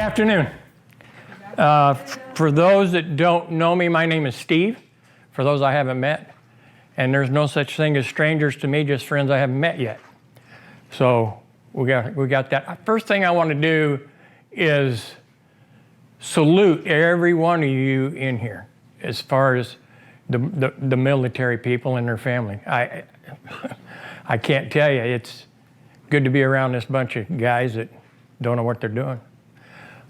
afternoon. For those that don't know me, my name is Steve. For those I haven't met, and there's no such thing as strangers to me, just friends I haven't met yet. So we got that. First thing I want to do is salute every one of you in here, as far as the military people and their family. I can't tell you, it's good to be around this bunch of guys that don't know what they're doing.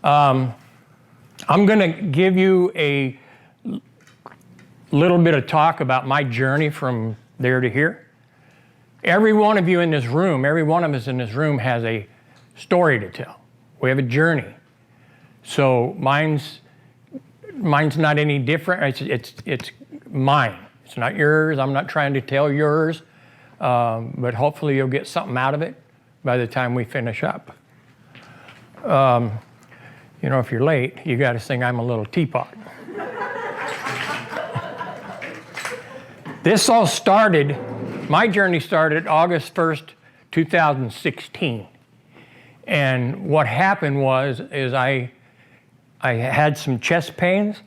I'm going to give you a little bit of talk about my journey from there to here. Every one of you in this room, every one of us in this room has a story to tell. We have a journey. So mine's not any different. It's mine. It's not yours. I'm not trying to tell yours, but hopefully you'll get something out of it by the time we finish up. You know, if you're late, you got to sing "I'm a Little Teapot." This all started, my journey started August 1st, 2016. And what happened is I had some chest pains,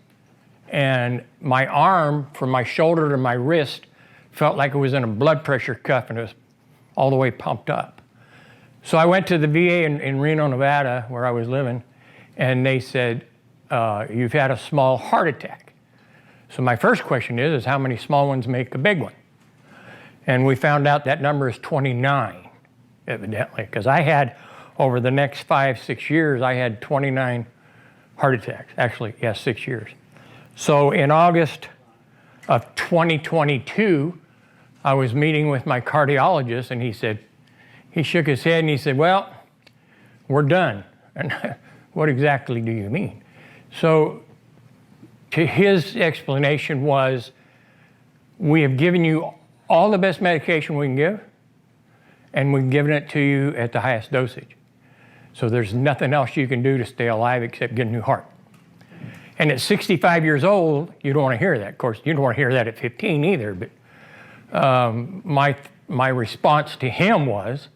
and my arm from my shoulder to my wrist felt like it was in a blood pressure cuff, and it was all the way pumped up. So I went to the VA in Reno, Nevada, where I was living, and they said, you've had a small heart attack. So my first question is how many small ones make a big one? And we found out that number is 29, evidently, because I had, over the next 5-6 years, I had 29 heart attacks. Actually, yes, 6 years. So in August of 2022, I was meeting with my cardiologist, and he shook his head and he said, well, we're done. And what exactly do you mean? So his explanation was, we have given you all the best medication we can give, and we've given it to you at the highest dosage. So there's nothing else you can do to stay alive except get a new heart. And at 65 years old, you don't want to hear that. Of course, you don't want to hear that at 15 either, but my response to him was,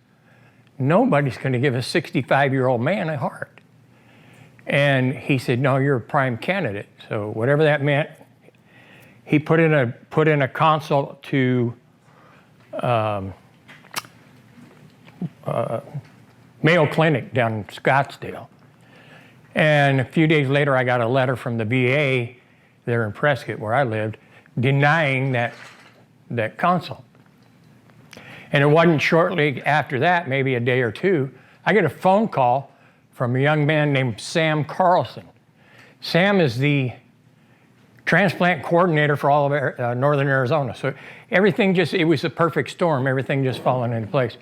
nobody's going to give a 65-year-old man a heart. And he said, no, you're a prime candidate. So whatever that meant, he put in a consult to Mayo Clinic down in Scottsdale. And a few days later, I got a letter from the VA there in Prescott, where I lived, denying that consult. And it wasn't shortly after that, maybe a day or two, I get a phone call from a young man named Sam Carlson. Sam is the transplant coordinator for all of northern Arizona. So everything it was a perfect storm, everything just falling into place.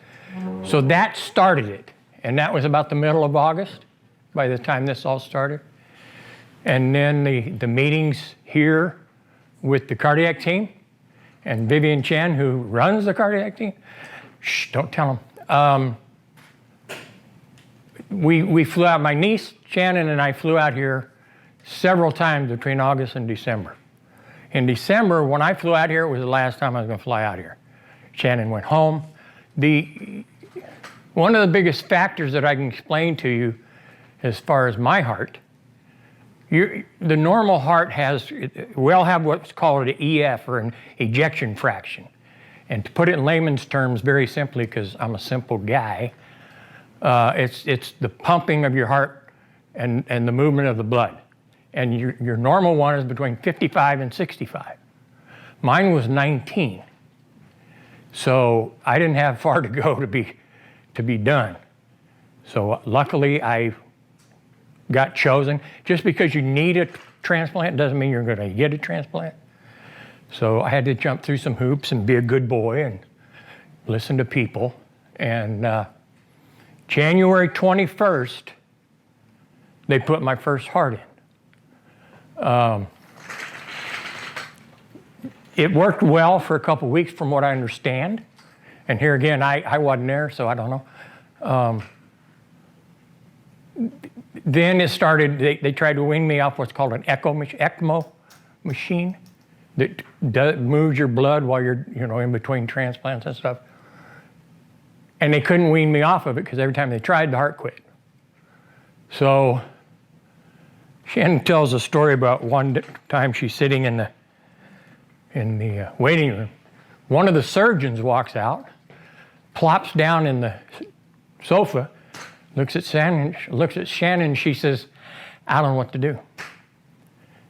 So that started it, and that was about the middle of August by the time this all started. And then the meetings here with the cardiac team, and Vivian Chen, who runs the cardiac team. Shh, don't tell them. We flew out, my niece, Shannon, and I flew out here several times between August and December. In December, when I flew out here, it was the last time I was going to fly out here. Shannon went home. One of the biggest factors that I can explain to you as far as my heart, the normal heart will have what's called an EF, or an ejection fraction. And to put it in layman's terms very simply, because I'm a simple guy, it's the pumping of your heart and the movement of the blood. And your normal one is between 55 and 65. Mine was 19. So I didn't have far to go to be done. So luckily I got chosen. Just because you need a transplant doesn't mean you're going to get a transplant. So I had to jump through some hoops and be a good boy and listen to people. And January 21st, they put my first heart in. It worked well for a couple of weeks from what I understand. And here again, I wasn't there, so I don't know. Then it started, they tried to wean me off what's called an ECMO machine that moves your blood while you're in between transplants and stuff. And they couldn't wean me off of it because every time they tried, the heart quit. So Shannon tells a story about one time she's sitting in the waiting room. One of the surgeons walks out, plops down in the sofa, looks at Shannon, she says, I don't know what to do.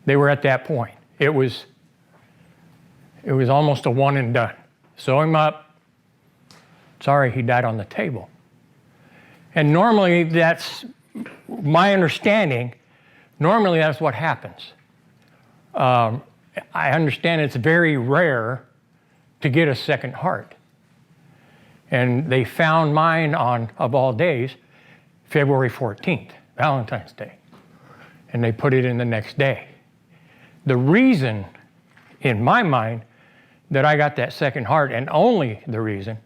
They were at that point. It was almost a one and done. Sew him up. Sorry, he died on the table. And normally that's my understanding. Normally that's what happens. I understand it's very rare to get a second heart. And they found mine on, of all days, February 14th, Valentine's Day. And they put it in the next day. The reason, in my mind, that I got that second heart, and only the reason,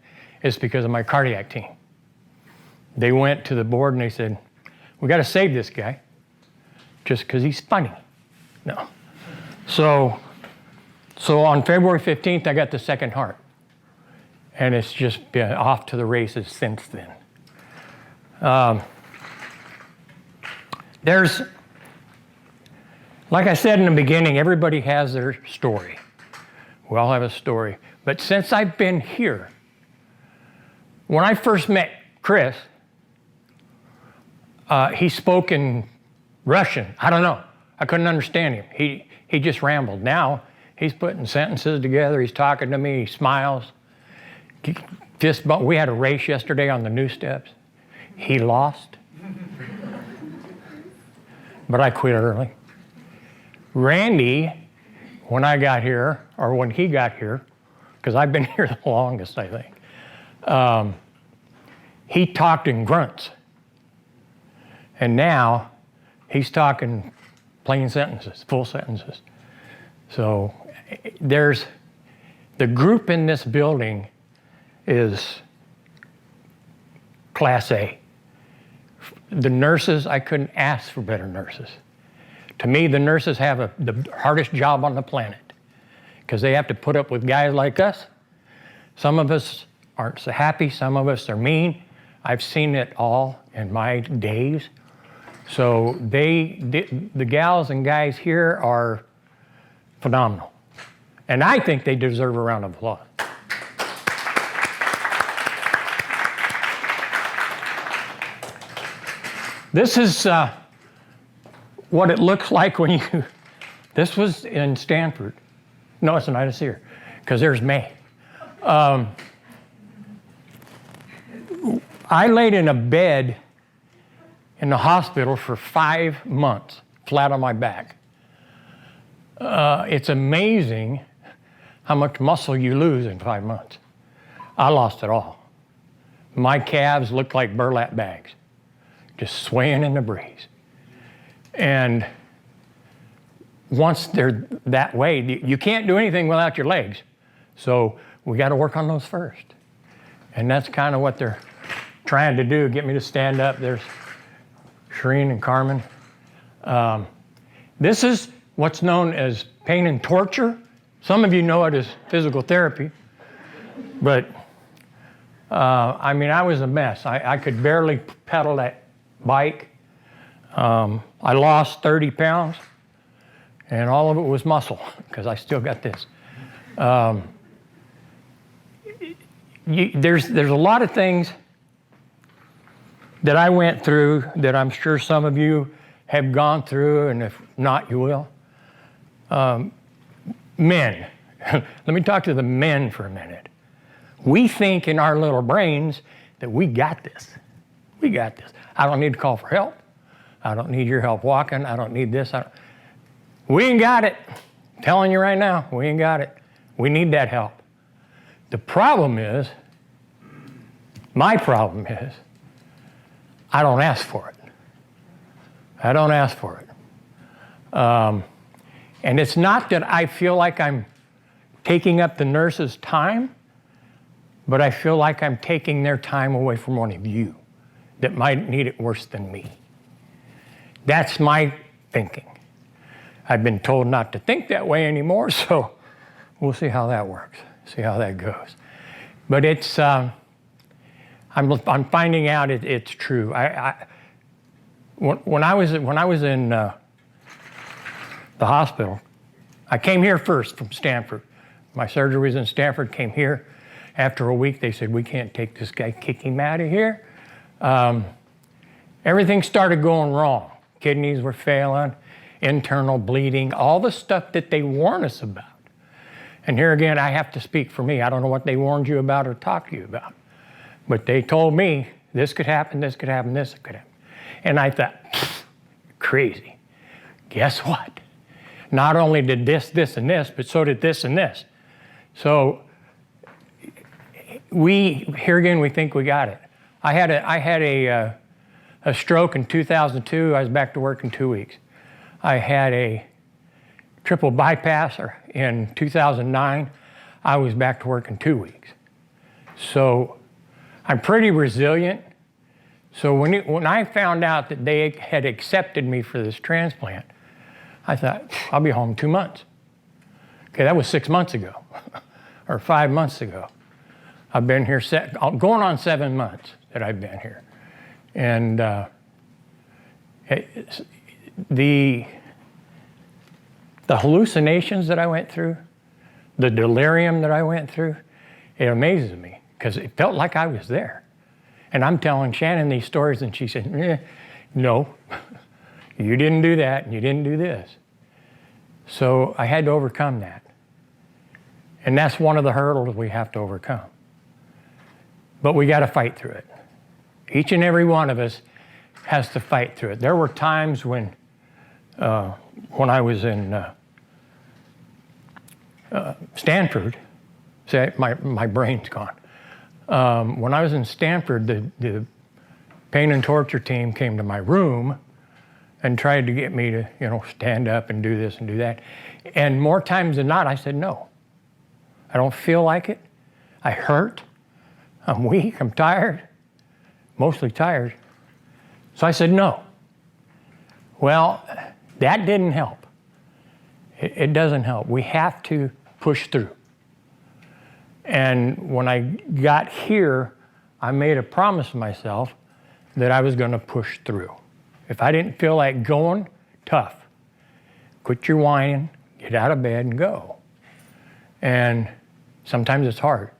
is because of my cardiac team. They went to the board and they said, we got to save this guy just because he's funny. No. So on February 15th, I got the second heart. And it's just been off to the races since then. There's, like I said in the beginning, everybody has their story. We all have a story. But since I've been here, when I first met Chris, he spoke in Russian. I don't know. I couldn't understand him. He just rambled. Now he's putting sentences together. He's talking to me. He smiles. Fist bump. We had a race yesterday on the new steps. He lost. But I quit early. Randy, when I got here, or when he got here, because I've been here the longest, I think, he talked in grunts. And now he's talking plain sentences, full sentences. So there's, the group in this building is Class A. The nurses, I couldn't ask for better nurses. To me, the nurses have the hardest job on the planet because they have to put up with guys like us. Some of us aren't so happy, some of us are mean. I've seen it all in my days. So the gals and guys here are phenomenal. And I think they deserve a round of applause. This is what it looks like when you, this was in Stanford. No, it's not, it's here, because there's May. I laid in a bed in the hospital for 5 months, flat on my back. It's amazing how much muscle you lose in 5 months. I lost it all. My calves looked like burlap bags, just swaying in the breeze. And once they're that way, you can't do anything without your legs. So we got to work on those first. And that's kind of what they're trying to do, get me to stand up. There's Shereen and Carmen. This is what's known as pain and torture. Some of you know it as physical therapy. But, I mean, I was a mess. I could barely pedal that bike. I lost 30 pounds, and all of it was muscle, because I still got this. There's a lot of things that I went through that I'm sure some of you have gone through, and if not, you will. Men. Let me talk to the men for a minute. We think in our little brains that we got this. We got this. I don't need to call for help. I don't need your help walking. I don't need this. We ain't got it. I'm telling you right now, we ain't got it. We need that help. The problem is, my problem is, I don't ask for it. I don't ask for it. And it's not that I feel like I'm taking up the nurse's time, but I feel like I'm taking their time away from one of you that might need it worse than me. That's my thinking. I've been told not to think that way anymore, so we'll see how that works, see how that goes. But it's, I'm finding out it's true. When I was in the hospital. I came here first from Stanford. My surgery was in Stanford, came here. After a week, they said, we can't take this guy, kick him out of here. Everything started going wrong. Kidneys were failing, internal bleeding, all the stuff that they warn us about. And here again, I have to speak for me. I don't know what they warned you about or talked to you about. But they told me this could happen, this could happen, this could happen. And I thought, crazy. Guess what? Not only did this, and this, but so did this and this. So here again, we think we got it. I had a stroke in 2002. I was back to work in 2 weeks. I had a triple bypass in 2009. I was back to work in 2 weeks. So I'm pretty resilient. So when I found out that they had accepted me for this transplant, I thought, I'll be home 2 months. Okay, that was 6 months ago, or 5 months ago. I've been here, going on 7 months that I've been here. And the hallucinations that I went through, the delirium that I went through, it amazes me because it felt like I was there. And I'm telling Shannon these stories and she said, no, you didn't do that and you didn't do this. So I had to overcome that. And that's one of the hurdles we have to overcome. But we got to fight through it. Each and every one of us has to fight through it. There were times when I was in Stanford, say my brain's gone. When I was in Stanford, the pain and torture team came to my room and tried to get me to, stand up and do this and do that. And more times than not, I said no. I don't feel like it. I hurt. I'm weak. I'm tired. Mostly tired. So I said no. Well, that didn't help. It doesn't help. We have to push through. And when I got here, I made a promise to myself that I was going to push through. If I didn't feel like going, tough. Quit your whining, get out of bed and go. And sometimes it's hard.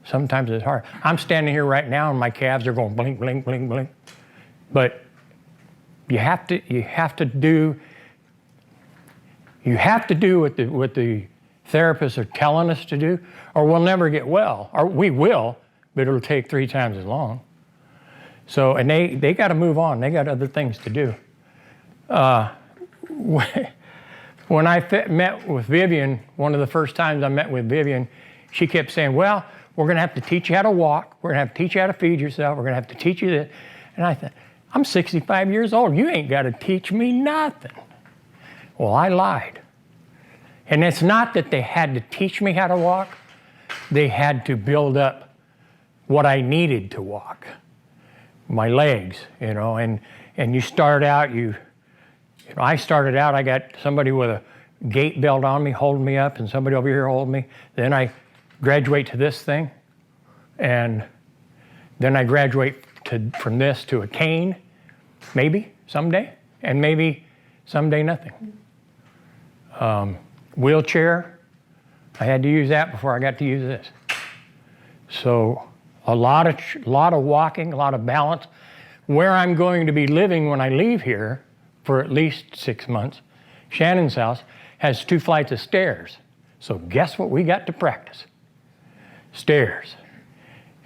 Sometimes it's hard. I'm standing here right now and my calves are going blink, blink, blink, blink. But you have to do what the therapists are telling us to do, or we'll never get well. Or we will, but it'll take 3 times as long. So, and they got to move on. They got other things to do. When I met with Vivian, one of the first times I met with Vivian, she kept saying, well, we're going to have to teach you how to walk. We're going to have to teach you how to feed yourself. We're going to have to teach you this. And I thought, I'm 65 years old. You ain't got to teach me nothing. Well, I lied. And it's not that they had to teach me how to walk. They had to build up what I needed to walk. My legs, and you start out, I started out, I got somebody with a gait belt on me, holding me up, and somebody over here holding me. Then I graduate to this thing, and then I graduate from this to a cane, maybe someday, and maybe someday nothing. Wheelchair, I had to use that before I got to use this. So a lot of walking, a lot of balance. Where I'm going to be living when I leave here for at least 6 months, Shannon's house has 2 flights of stairs. So guess what we got to practice? Stairs.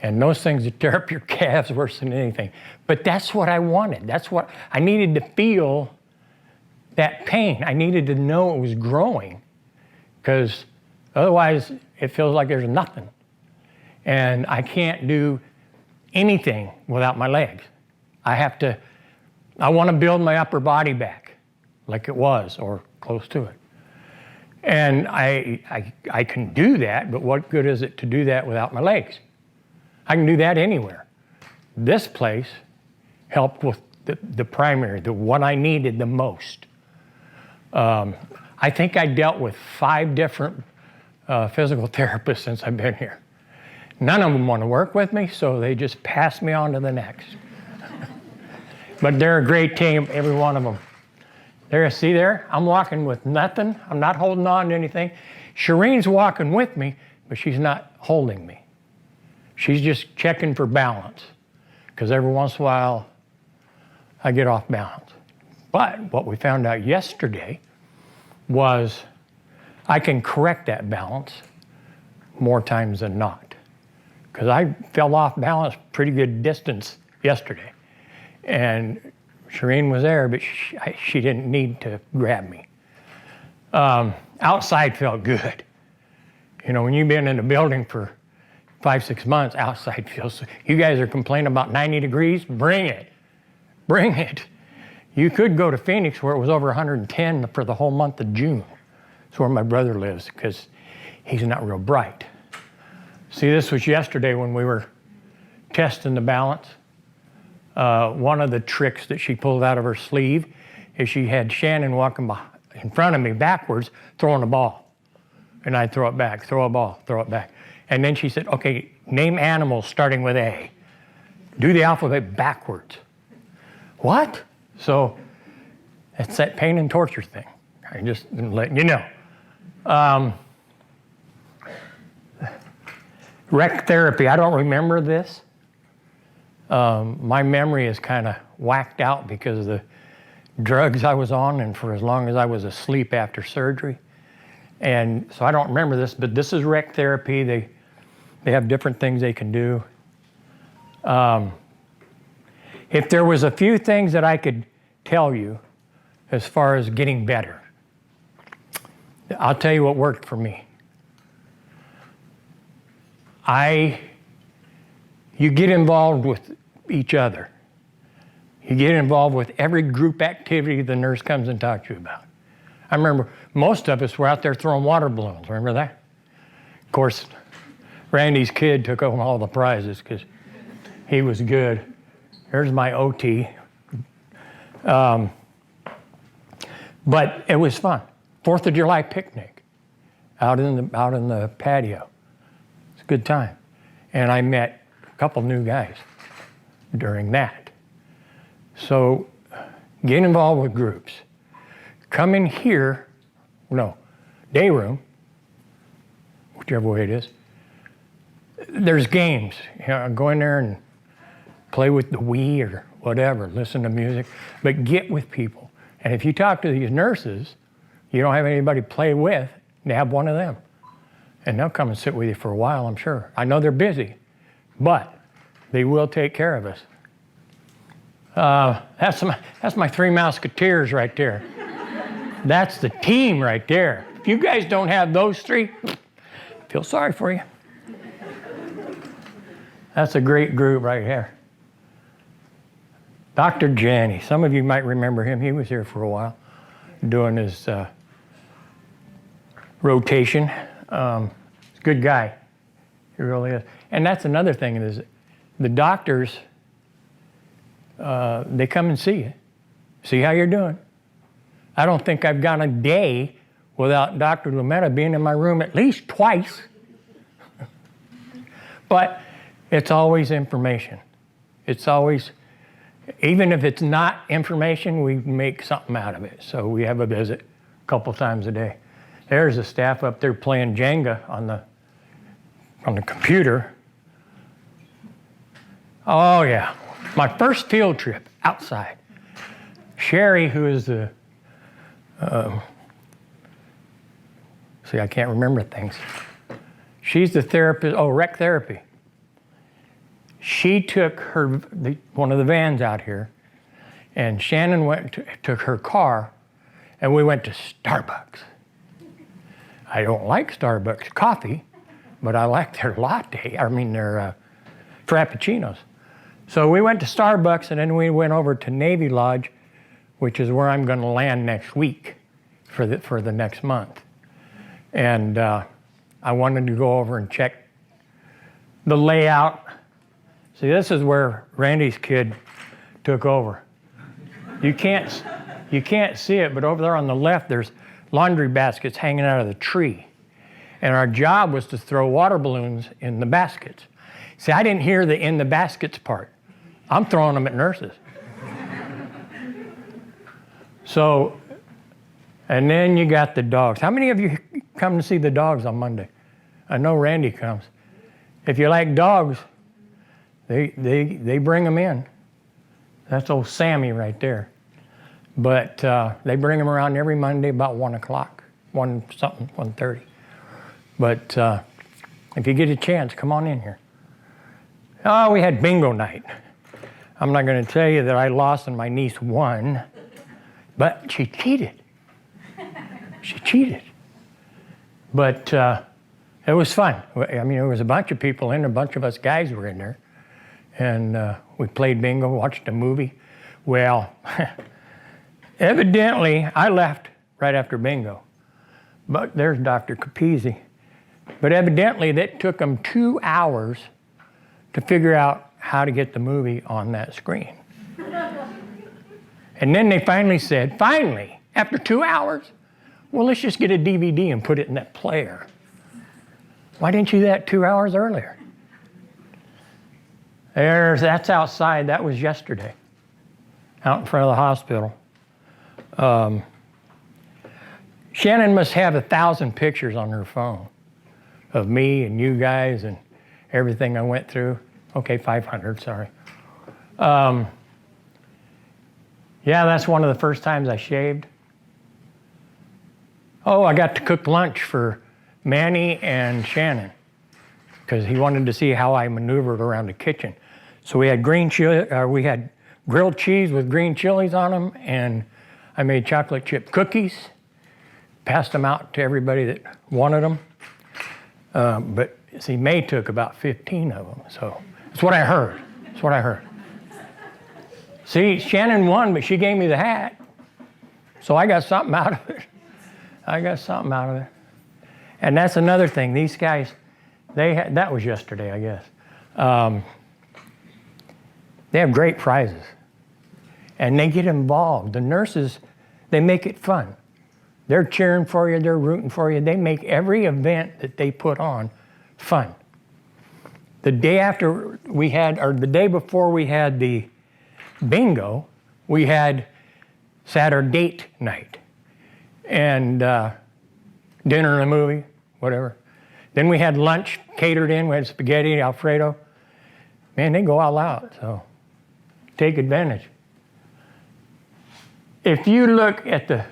And those things that tear up your calves worse than anything. But that's what I wanted. That's what I needed to feel, that pain. I needed to know it was growing, because otherwise it feels like there's nothing. And I can't do anything without my legs. I want to build my upper body back like it was, or close to it. And I can do that, but what good is it to do that without my legs? I can do that anywhere. This place helped with the primary, the one I needed the most. I think I dealt with 5 different physical therapists since I've been here. None of them want to work with me, so they just pass me on to the next. But they're a great team, every one of them. There, see there? I'm walking with nothing. I'm not holding on to anything. Shireen's walking with me, but she's not holding me. She's just checking for balance, because every once in a while I get off balance. But what we found out yesterday was I can correct that balance more times than not, because I fell off balance pretty good distance yesterday. And Shireen was there, but she didn't need to grab me. Outside felt good. You know, when you've been in a building for 5-6 months, outside feels, you guys are complaining about 90 degrees, bring it. Bring it. You could go to Phoenix where it was over 110 for the whole month of June. That's where my brother lives, because he's not real bright. See, this was yesterday when we were testing the balance. One of the tricks that she pulled out of her sleeve is she had Shannon walking in front of me backwards, throwing a ball. And I'd throw it back, throw a ball, throw it back. And then she said, okay, name animals starting with A. Do the alphabet backwards. What? So it's that pain and torture thing. I just letting you know. Rec therapy, I don't remember this. My memory is kind of whacked out because of the drugs I was on and for as long as I was asleep after surgery. And so I don't remember this, but this is rec therapy. They have different things they can do. If there was a few things that I could tell you as far as getting better, I'll tell you what worked for me. You get involved with each other. You get involved with every group activity the nurse comes and talks to you about. I remember most of us were out there throwing water balloons. Remember that? Of course, Randy's kid took home all the prizes because he was good. There's my OT. But it was fun. 4th of July picnic out in the patio. It's a good time. And I met a couple new guys during that. So get involved with groups. Come in here, day room, whichever way it is. There's games. Go in there and play with the Wii or whatever, listen to music, but get with people. And if you talk to these nurses, you don't have anybody to play with, nab one of them. And they'll come and sit with you for a while, I'm sure. I know they're busy, but they will take care of us. That's my 3 Musketeers right there. That's the team right there. If you guys don't have those 3, I feel sorry for you. That's a great group right here. Dr. Janney, some of you might remember him. He was here for a while doing his rotation. He's a good guy. He really is. And that's another thing is the doctors, they come and see you, see how you're doing. I don't think I've gone a day without Dr. Lumetta being in my room at least twice. But it's always information. It's always, even if it's not information, we make something out of it. So we have a visit a couple times a day. There's the staff up there playing Jenga on the computer. Oh yeah, my first field trip outside. Sherry, who is the, I can't remember things. She's the therapist, rec therapy. She took one of the vans out here, and Shannon took her car, and we went to Starbucks. I don't like Starbucks coffee, but I like their their Frappuccinos. So we went to Starbucks, and then we went over to Navy Lodge, which is where I'm going to land next week for the next month. And I wanted to go over and check the layout. See, this is where Randy's kid took over. You can't see it, but over there on the left, there's laundry baskets hanging out of the tree. And our job was to throw water balloons in the baskets. See, I didn't hear the in the baskets part. I'm throwing them at nurses. So And then you got the dogs. How many of you come to see the dogs on Monday? I know Randy comes. If you like dogs, they bring them in. That's old Sammy right there. But they bring them around every Monday about 1 o'clock, 1:30. But if you get a chance, come on in here. Oh, we had bingo night. I'm not going to tell you that I lost and my niece won, but she cheated. She cheated. But it was fun. I mean, there was a bunch of people in there, a bunch of us guys were in there. And we played bingo, watched a movie. Well, evidently, I left right after bingo. But there's Dr. Capizzi. But evidently, that took them 2 hours to figure out how to get the movie on that screen. And then they finally said, finally, after 2 hours, well, let's just get a DVD and put it in that player. Why didn't you do that 2 hours earlier? That's outside. That was yesterday, out in front of the hospital. Shannon must have 1,000 pictures on her phone of me and you guys and everything I went through. Okay, 500, sorry. Yeah, that's one of the first times I shaved. Oh, I got to cook lunch for Manny and Shannon because he wanted to see how I maneuvered around the kitchen. So we had we had grilled cheese with green chilies on them, and I made chocolate chip cookies, passed them out to everybody that wanted them. But see, May took about 15 of them, so that's what I heard. That's what I heard. See, Shannon won, but she gave me the hat, so I got something out of it. I got something out of it. And that's another thing. These guys, that was yesterday, I guess. They have great prizes. And they get involved. The nurses, they make it fun. They're cheering for you, they're rooting for you. They make every event that they put on fun. The day after we had, or the day before we had the bingo, we had Saturday date night. And dinner and a movie, whatever. Then we had lunch catered in. We had spaghetti, Alfredo. Man, they go all out, so take advantage. If you look at the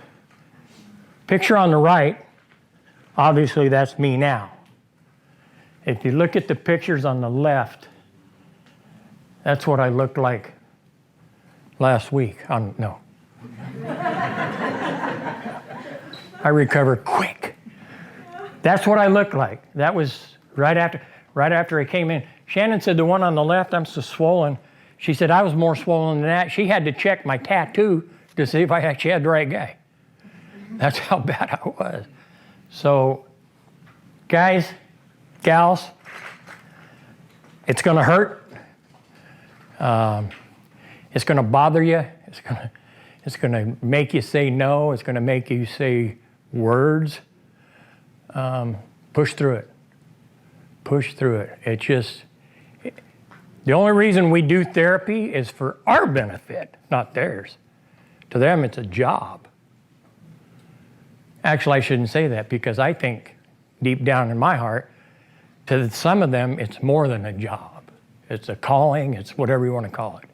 picture on the right, obviously that's me now. If you look at the pictures on the left, that's what I looked like last week. No. I recovered quick. That's what I looked like. That was right after I came in. Shannon said the one on the left, I'm so swollen. She said I was more swollen than that. She had to check my tattoo to see if I actually had the right guy. That's how bad I was. So, guys, gals, it's going to hurt. It's going to bother you. It's going to make you say no. It's going to make you say words. Push through it. Push through it. It's just, the only reason we do therapy is for our benefit, not theirs. To them, it's a job. Actually, I shouldn't say that because I think deep down in my heart, to some of them, it's more than a job. It's a calling, it's whatever you want to call it.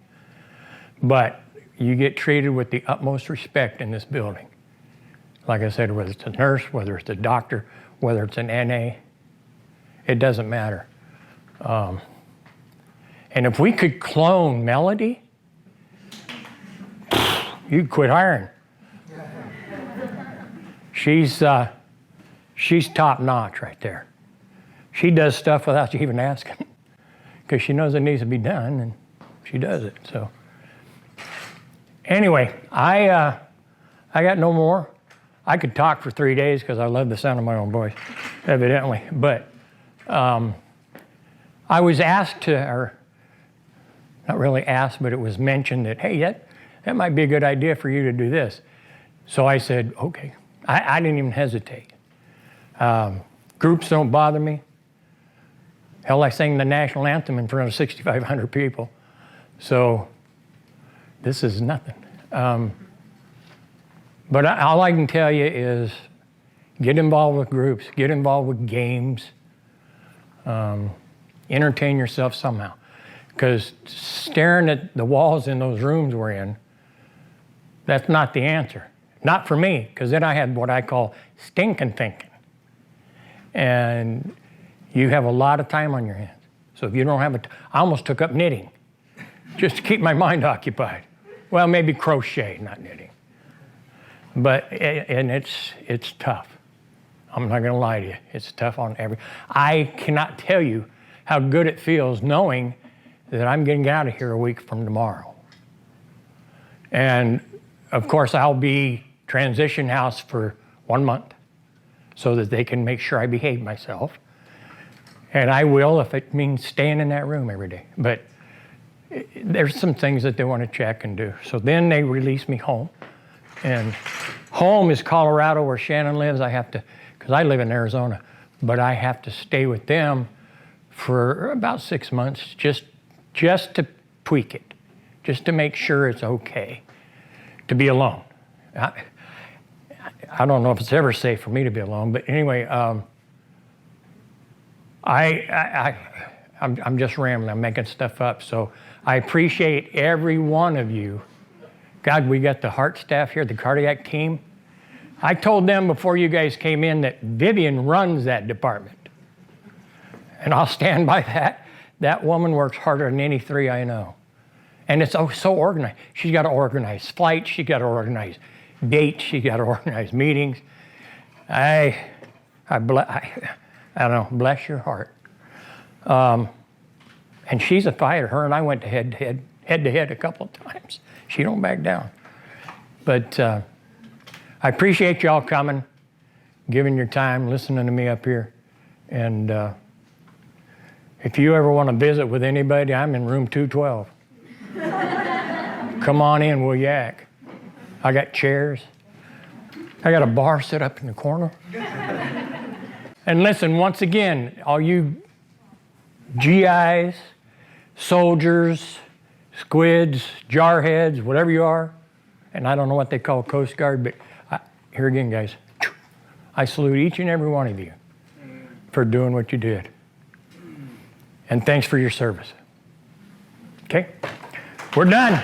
But you get treated with the utmost respect in this building. Like I said, whether it's a nurse, whether it's a doctor, whether it's an NA, it doesn't matter. And if we could clone Melody, you'd quit hiring. She's top notch right there. She does stuff without you even asking because she knows it needs to be done and she does it. So anyway, I got no more. I could talk for 3 days because I love the sound of my own voice, evidently. But I was asked or not really asked, but it was mentioned that, hey, that might be a good idea for you to do this. So I said, okay. I didn't even hesitate. Groups don't bother me. Hell, I sang the national anthem in front of 6,500 people. So this is nothing. But all I can tell you is get involved with groups, get involved with games, entertain yourself somehow. Because staring at the walls in those rooms we're in, that's not the answer. Not for me, because then I had what I call stinking thinking. And you have a lot of time on your hands. So if you don't have I almost took up knitting just to keep my mind occupied. Well, maybe crochet, not knitting. But, and it's tough. I'm not gonna lie to you. It's tough on I cannot tell you how good it feels knowing that I'm getting out of here a week from tomorrow. And of course, I'll be transition house for 1 month so that they can make sure I behave myself. And I will if it means staying in that room every day. But there's some things that they want to check and do. So then they release me home. And home is Colorado where Shannon lives. I have to, because I live in Arizona, but I have to stay with them for about 6 months just to tweak it, just to make sure it's okay to be alone. I don't know if it's ever safe for me to be alone, but anyway, I'm just rambling. I'm making stuff up. So I appreciate every one of you. God, we got the heart staff here, the cardiac team. I told them before you guys came in that Vivian runs that department. And I'll stand by that. That woman works harder than any three I know. And it's so organized. She's got to organize flights. She's got to organize dates. She's got to organize meetings. I don't know, bless your heart. And she's a fighter. Her and I went head to head a couple of times. She don't back down. But I appreciate y'all coming, giving your time, listening to me up here. And if you ever want to visit with anybody, I'm in room 212. Come on in, we'll yak. I got chairs. I got a bar set up in the corner. And listen, once again, all you GIs, soldiers, squids, jarheads, whatever you are, and I don't know what they call Coast Guard, but here again, guys, I salute each and every one of you for doing what you did. And thanks for your service. Okay? We're done.